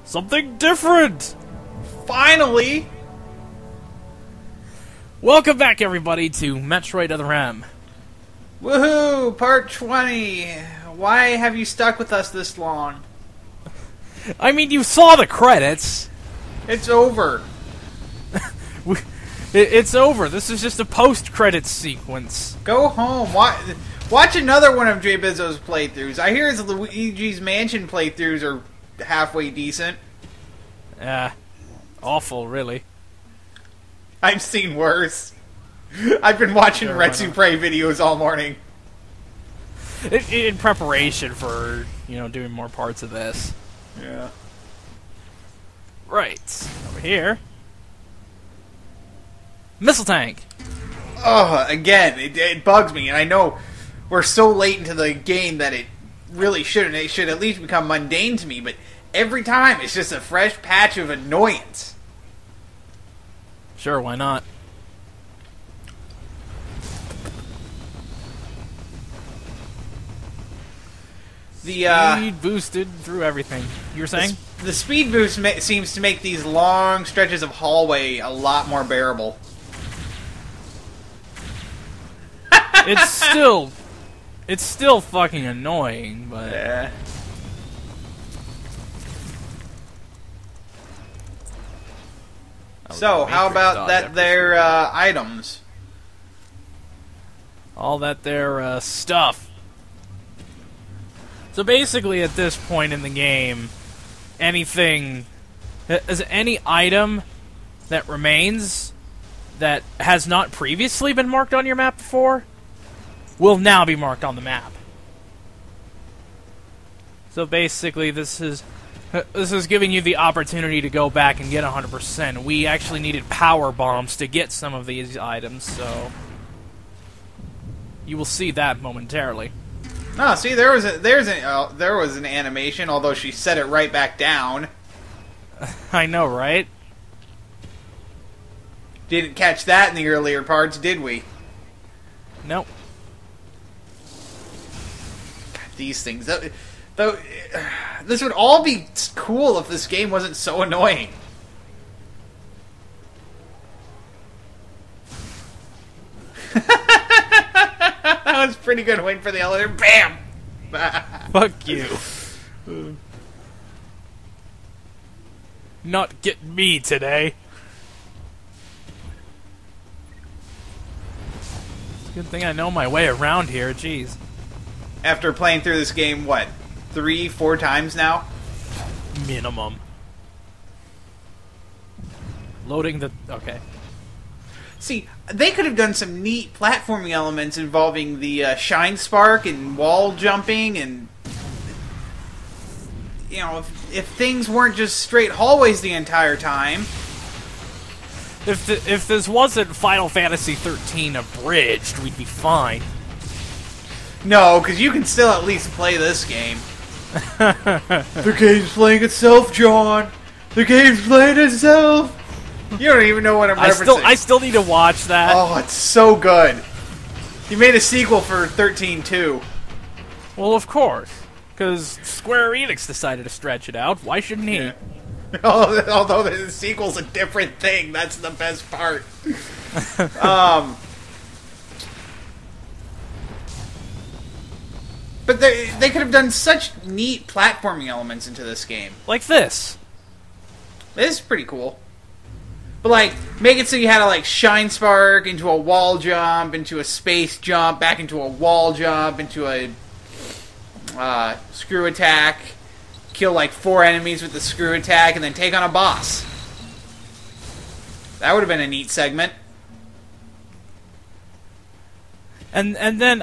Something different! Finally! Welcome back, everybody, to Metroid Other M. Woohoo! Part 20! Why have you stuck with us this long? I mean, you saw the credits. It's over. It's over. This is just a post-credits sequence. Go home. Watch another one of Jay Bizzo's playthroughs. I hear his Luigi's Mansion playthroughs are halfway decent. Awful, really. I've seen worse. I've been watching Retsu Prey videos all morning. In preparation for, doing more parts of this. Yeah. Right. Over here. Missile tank. Oh, again, it bugs me, and I know we're so late into the game that it really shouldn't. It should at least become mundane to me, but every time it's just a fresh patch of annoyance. Sure, why not? The speed boosted through everything. You were saying? The speed boost seems to make these long stretches of hallway a lot more bearable. It's still fucking annoying, but yeah. So, how about that their items? All that their stuff. So basically, at this point in the game, any item that remains that has not previously been marked on your map before will now be marked on the map. So basically, this is giving you the opportunity to go back and get 100%. We actually needed power bombs to get some of these items, so you will see that momentarily. Oh, see, there was an animation, although she set it right back down. I know, right? Didn't catch that in the earlier parts, did we? Nope. God, these things. Though, this would all be cool if this game wasn't so annoying. That was pretty good. Waiting for the elevator. Bam! Fuck you. Not get me today. It's a good thing I know my way around here, jeez. After playing through this game, what, 3-4 times now? Minimum. Loading the... okay. See, they could have done some neat platforming elements involving the shine spark and wall jumping, and if things weren't just straight hallways the entire time. If this wasn't Final Fantasy 13 abridged, we'd be fine. No, because you can still at least play this game. The game's playing itself, John. The game's playing itself. You don't even know what I'm referencing. I still need to watch that. Oh, it's so good. He made a sequel for 13 too. Well, of course. Because Square Enix decided to stretch it out. Why shouldn't he? Yeah. Although the sequel's a different thing. That's the best part. But they could have done such neat platforming elements into this game. Like this. This is pretty cool. But, make it so you had to, shine spark into a wall jump, into a space jump, back into a wall jump, into a screw attack, kill, 4 enemies with the screw attack, and then take on a boss. That would have been a neat segment. And then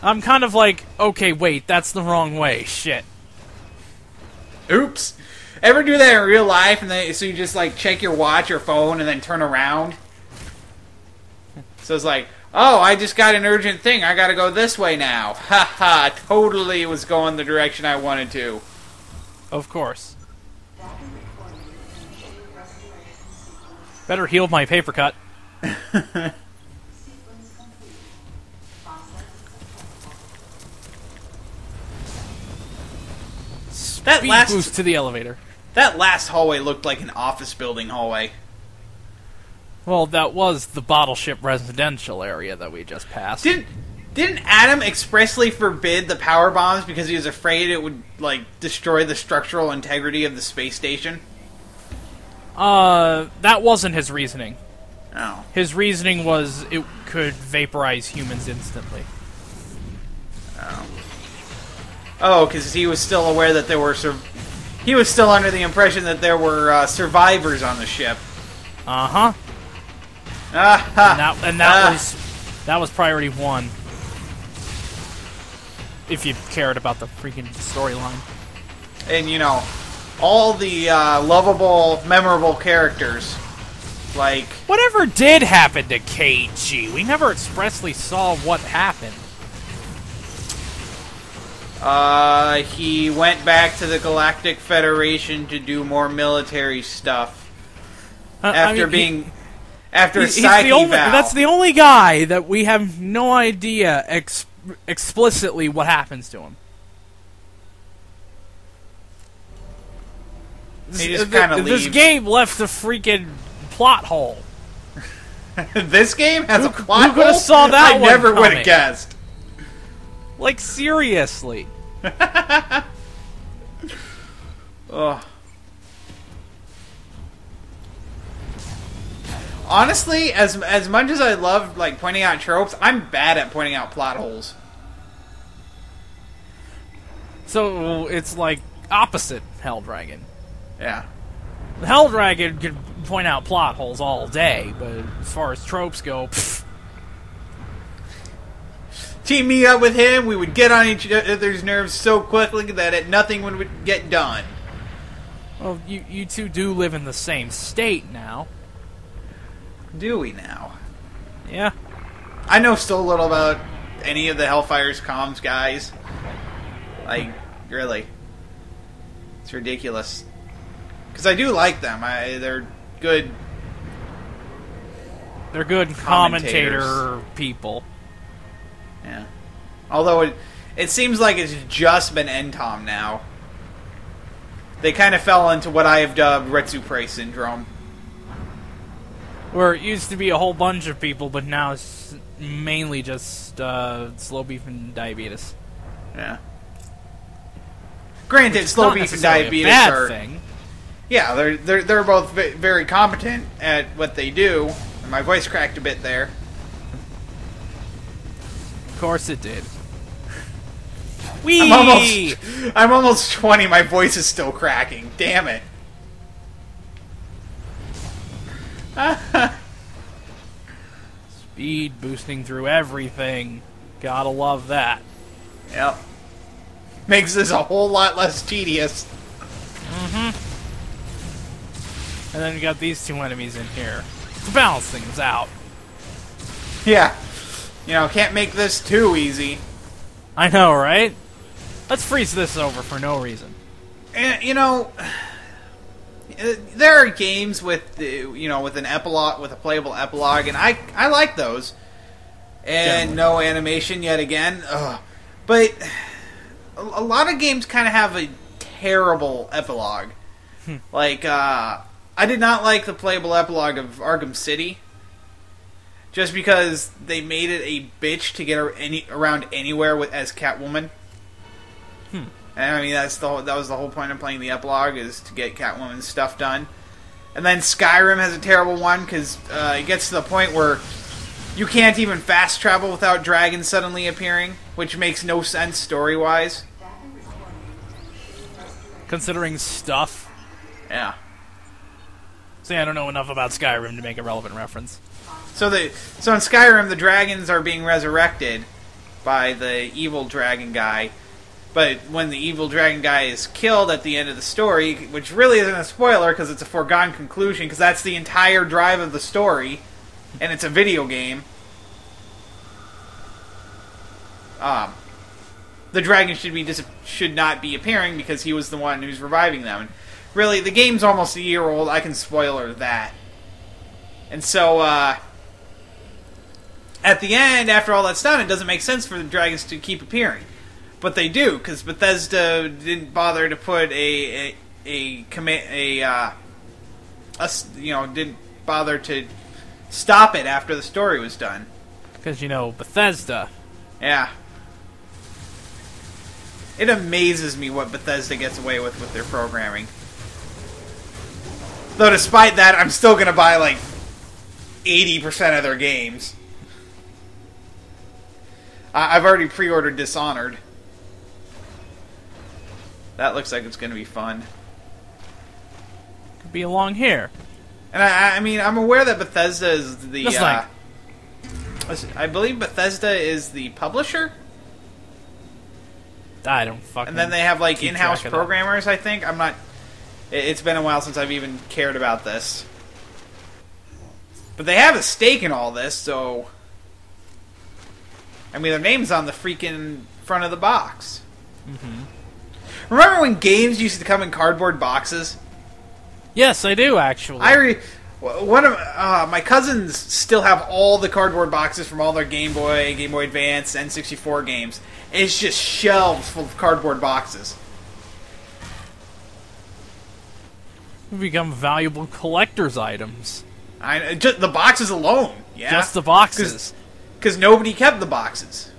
I'm kind of like, okay, wait, that's the wrong way. Shit. Oops. Ever do that in real life, and so you just, check your watch or phone and then turn around? So it's like, oh, I just got an urgent thing. I gotta go this way now. Ha ha, totally was going the direction I wanted to. Of course. Better heal my paper cut. That Speed last boost to the elevator. That last hallway looked like an office building hallway. Well, that was the Bottleship residential area that we just passed. Didn't Adam expressly forbid the power bombs because he was afraid it would, like, destroy the structural integrity of the space station? That wasn't his reasoning. Oh. His reasoning was it could vaporize humans instantly. Oh, because he was still aware that there were... He was still under the impression that there were survivors on the ship. Uh-huh. And that was priority 1. If you cared about the freaking storyline. And, you know, all the lovable, memorable characters. Like... Whatever did happen to KG? We never expressly saw what happened. He went back to the Galactic Federation to do more military stuff. After Psyche Val. That's the only guy that we have no idea explicitly what happens to him. He just kind of leaves. This game left a freaking plot hole. This game has a plot hole? Who could have saw that I one never would have coming? guessed. Like, seriously. Ugh. Honestly, as much as I love like pointing out tropes, I'm bad at pointing out plot holes. So it's like opposite Hell Dragon. Yeah. The Hell Dragon can point out plot holes all day, but as far as tropes go, pfft. Team me up with him, we would get on each other's nerves so quickly that nothing would get done. Well, you two do live in the same state now. Do we now? Yeah. I know so little about any of the Hellfire's comms guys. Like, really. It's ridiculous. Because I do like them. They're good... They're good commentator people. Yeah. Although it seems like it's just been Entom now. They kind of fell into what I have dubbed Retsupre syndrome. Where it used to be a whole bunch of people, but now it's mainly just slow beef and diabetes. Yeah. Granted, slow beef and diabetes are... thing. Yeah, they're both very competent at what they do. And my voice cracked a bit there. Of course it did. I'm almost 20. My voice is still cracking. Damn it. Speed boosting through everything. Gotta love that. Yep. Makes this a whole lot less tedious. Mm-hmm. And then you got these two enemies in here to balance things out. Yeah. You know, can't make this too easy. I know, right? Let's freeze this over for no reason. And, you know, there are games with, with an epilogue, with a playable epilogue, and I like those. And no animation yet again. Ugh. But a lot of games kind of have a terrible epilogue. Like, I did not like the playable epilogue of Arkham City. Just because they made it a bitch to get around anywhere as Catwoman. And I mean, that was the whole point of playing the epilogue, is to get Catwoman's stuff done. And then Skyrim has a terrible one, because it gets to the point where you can't even fast travel without dragons suddenly appearing, which makes no sense story-wise. Considering stuff. Yeah. See, I don't know enough about Skyrim to make a relevant reference. So in Skyrim, the dragons are being resurrected by the evil dragon guy. But when the evil dragon guy is killed at the end of the story, which really isn't a spoiler because it's a foregone conclusion, because that's the entire drive of the story, and it's a video game, the dragon should not be appearing because he was the one who's reviving them. And really, the game's almost a year old. I can spoiler that. And so, at the end, after all that's done, it doesn't make sense for the dragons to keep appearing. But they do, because Bethesda didn't bother to put a didn't bother to stop it after the story was done. Because, Bethesda. Yeah. It amazes me what Bethesda gets away with their programming. Though despite that, I'm still going to buy like 80% of their games. I've already pre-ordered Dishonored. That looks like it's going to be fun. Could be along here. And I mean, I'm aware that Bethesda is the... Just like... I believe Bethesda is the publisher? I don't fucking... And then they have, like, in-house programmers, I think? I'm not... It's been a while since I've even cared about this. But they have a stake in all this, so... I mean, their name's on the freaking front of the box. Mm-hmm. Remember when games used to come in cardboard boxes? Yes, I do, actually. One of my cousins still have all the cardboard boxes from all their Game Boy Advance, N64 games. It's just shelves full of cardboard boxes. They become valuable collector's items. Just the boxes alone, yeah. Just the boxes. Because nobody kept the boxes.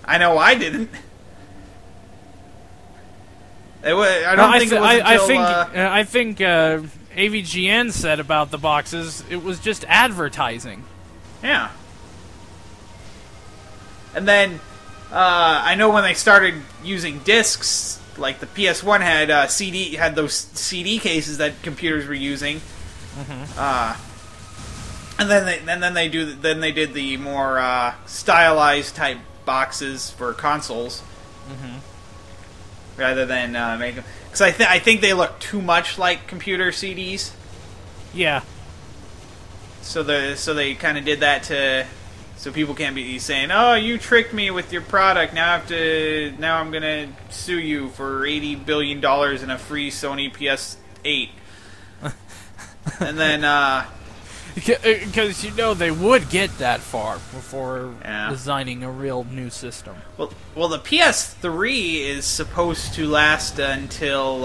I know I didn't. I think AVGN said about the boxes, it was just advertising. Yeah. And then, I know when they started using discs, like the PS1 had those CD cases that computers were using. Mm-hmm. And then they did the more stylized type boxes for consoles. Mm-hmm. Rather than make them, because I think they look too much like computer CDs. Yeah. So they kind of did that so people can't be saying, "Oh, you tricked me with your product. Now I'm gonna sue you for $80 billion and a free Sony PS8." And then because they would get that far before designing a real new system. Well, the PS3 is supposed to last until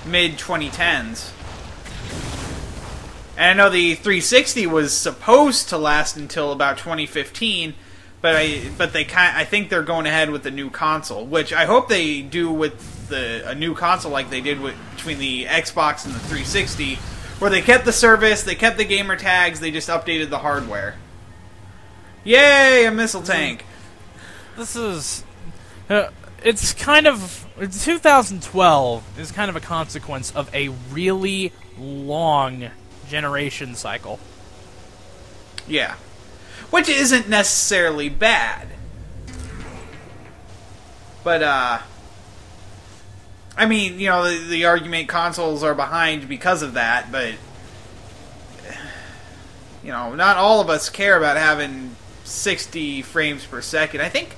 mid-2010s. And I know the 360 was supposed to last until about 2015, but I think they're going ahead with the new console, which I hope they do with a new console like they did between the Xbox and the 360. Where they kept the service, they kept the gamer tags, they just updated the hardware. Yay, a missile tank! This is... it's kind of... 2012 is kind of a consequence of a really long generation cycle. Yeah. Which isn't necessarily bad. But, I mean, the argument consoles are behind because of that, but, not all of us care about having 60 frames per second. I think,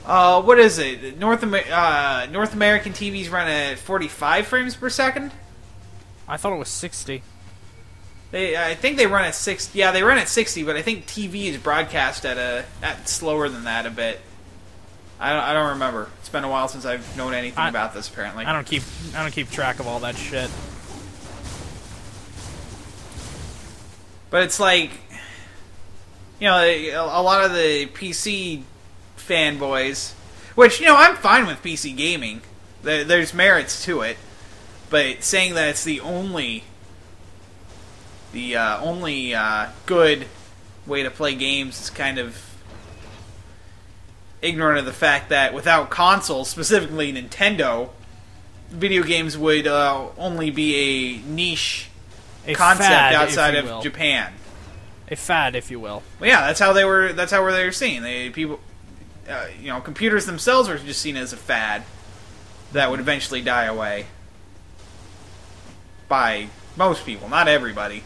what is it? North American TVs run at 45 frames per second? I thought it was 60. I think they run at 60. Yeah, they run at 60, but I think TV is broadcast at slower than that a bit. I don't remember. It's been a while since I've known anything about this. Apparently, I don't keep track of all that shit. But it's like, a lot of the PC fanboys, which I'm fine with PC gaming. There's merits to it, but saying that it's the only good way to play games is kind of ignorant of the fact that without consoles, specifically Nintendo, video games would only be a niche concept outside of Japan. A fad, if you will. Well, yeah, that's how they were seen. Computers themselves were just seen as a fad that would eventually die away by most people, not everybody.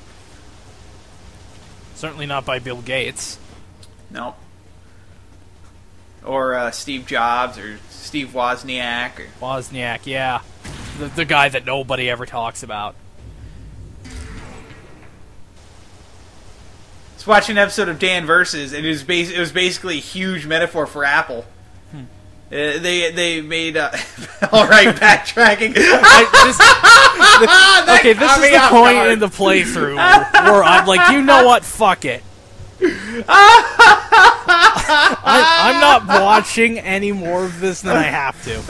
Certainly not by Bill Gates. Nope. Or Steve Jobs, or Steve Wozniak. Wozniak, yeah. The guy that nobody ever talks about. I was watching an episode of Dan Versus, and it was basically a huge metaphor for Apple. They made all right backtracking. Okay, this is the point in the playthrough where I'm like, you know what? Fuck it. I'm not watching any more of this than I have to.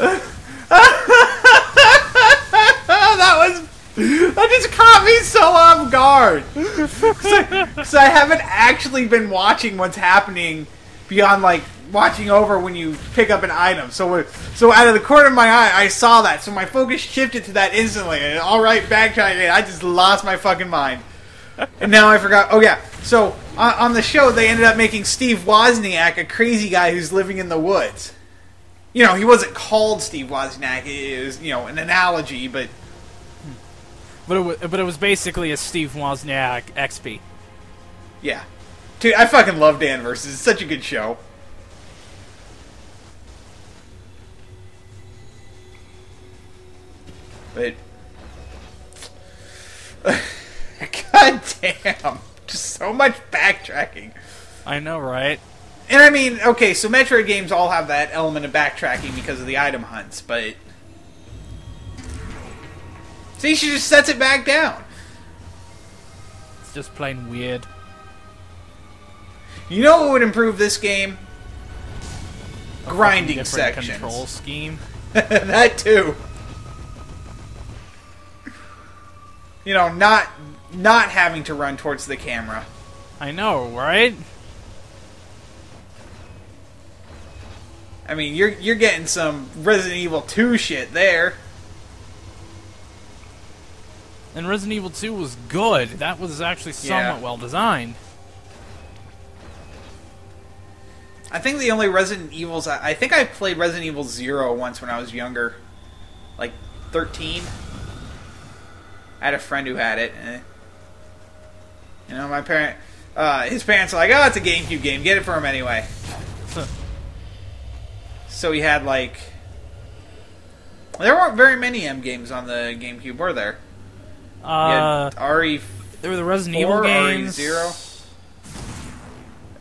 That just caught me so off guard. Because I haven't actually been watching what's happening beyond, like, watching over when you pick up an item. So out of the corner of my eye, I saw that. So my focus shifted to that instantly. And alright, backtracking. I just lost my fucking mind. And now I forgot. Oh, yeah. So on the show, they ended up making Steve Wozniak a crazy guy who's living in the woods. You know, he wasn't called Steve Wozniak. It was, you know, an analogy, but... But it was basically a Steve Wozniak XP. Yeah. Dude, I fucking love Dan Versus. It's such a good show. But... God damn. Just so much backtracking. I know, right? And I mean, okay, so Metroid games all have that element of backtracking because of the item hunts, but... See, she just sets it back down. It's just plain weird. You know what would improve this game? Grinding Different sections. Control scheme. That too. You know, not having to run towards the camera. I know, right? I mean, you're getting some Resident Evil 2 shit there. And Resident Evil 2 was good. That was actually somewhat well designed. I think the only Resident Evils... I think I played Resident Evil 0 once when I was younger. Like, 13. I had a friend who had it. You know, my parent... his parents were like, oh, it's a GameCube game. Get it for him anyway. So he had, like... There weren't very many M games on the GameCube, were there? You had RE... There were the Resident Evil games. RE0.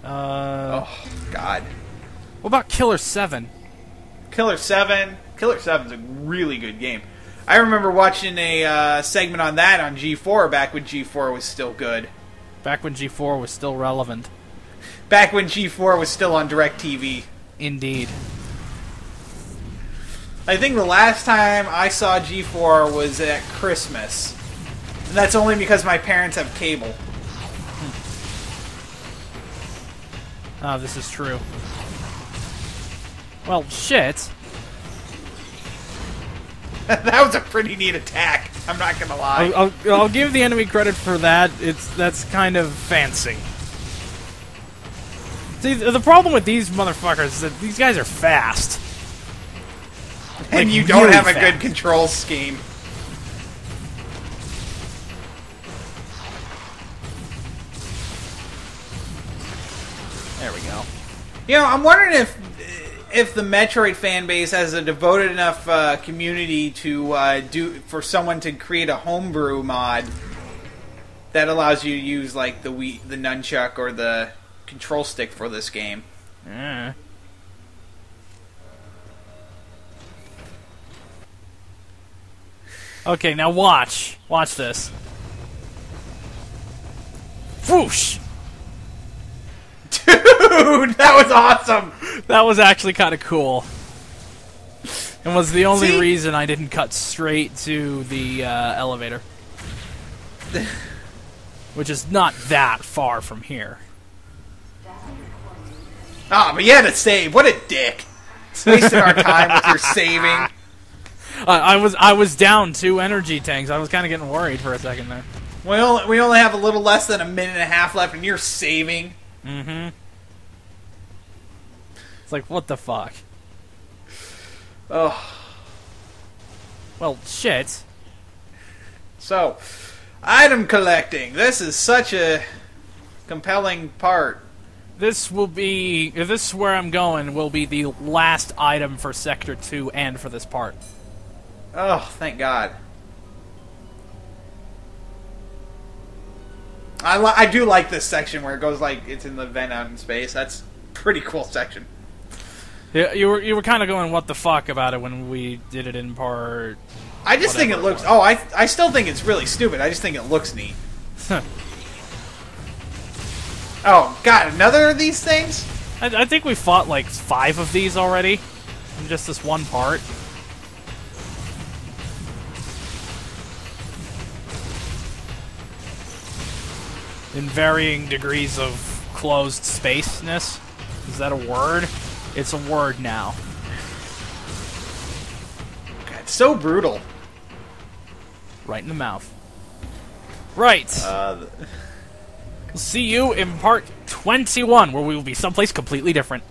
Oh, God. What about Killer 7? Killer 7? Killer 7's a really good game. I remember watching a segment on that on G4 back when G4 was still good. Back when G4 was still relevant. Back when G4 was still on DirecTV. Indeed. I think the last time I saw G4 was at Christmas. And that's only because my parents have cable. Ah, this is true. Well, shit. That was a pretty neat attack. I'm not gonna lie. I'll give the enemy credit for that. That's kind of fancy. See, the problem with these motherfuckers is that these guys are fast. And you don't have a good control scheme. There we go. You know, I'm wondering if the Metroid fan base has a devoted enough community to for someone to create a homebrew mod that allows you to use like the nunchuck or the control stick for this game. Yeah. Okay, now watch. Watch this. Whoosh! Dude, that was awesome! That was actually kind of cool. And was the only reason I didn't cut straight to the elevator. Which is not that far from here. Ah, but you had to save. What a dick. Wasting our time with your saving. I was down 2 energy tanks. I was kind of getting worried for a second there. We only have a little less than a minute and a half left, and you're saving. Mm-hmm. It's like, what the fuck? Oh. Well, shit. So, item collecting. This is such a compelling part. This is where I'm going, will be the last item for Sector 2 and for this part. Oh, thank God. I do like this section where it goes like it's in the vent out in space. That's a pretty cool section. Yeah, you were kind of going what the fuck about it when we did it in part. I just think it looks. Oh, I still think it's really stupid. I just think it looks neat. Oh God, another of these things? I think we fought like 5 of these already in just this one part. In varying degrees of closed spaceness. Is that a word? It's a word now. God, it's so brutal. Right in the mouth. Right. We'll see you in part 21, where we will be someplace completely different.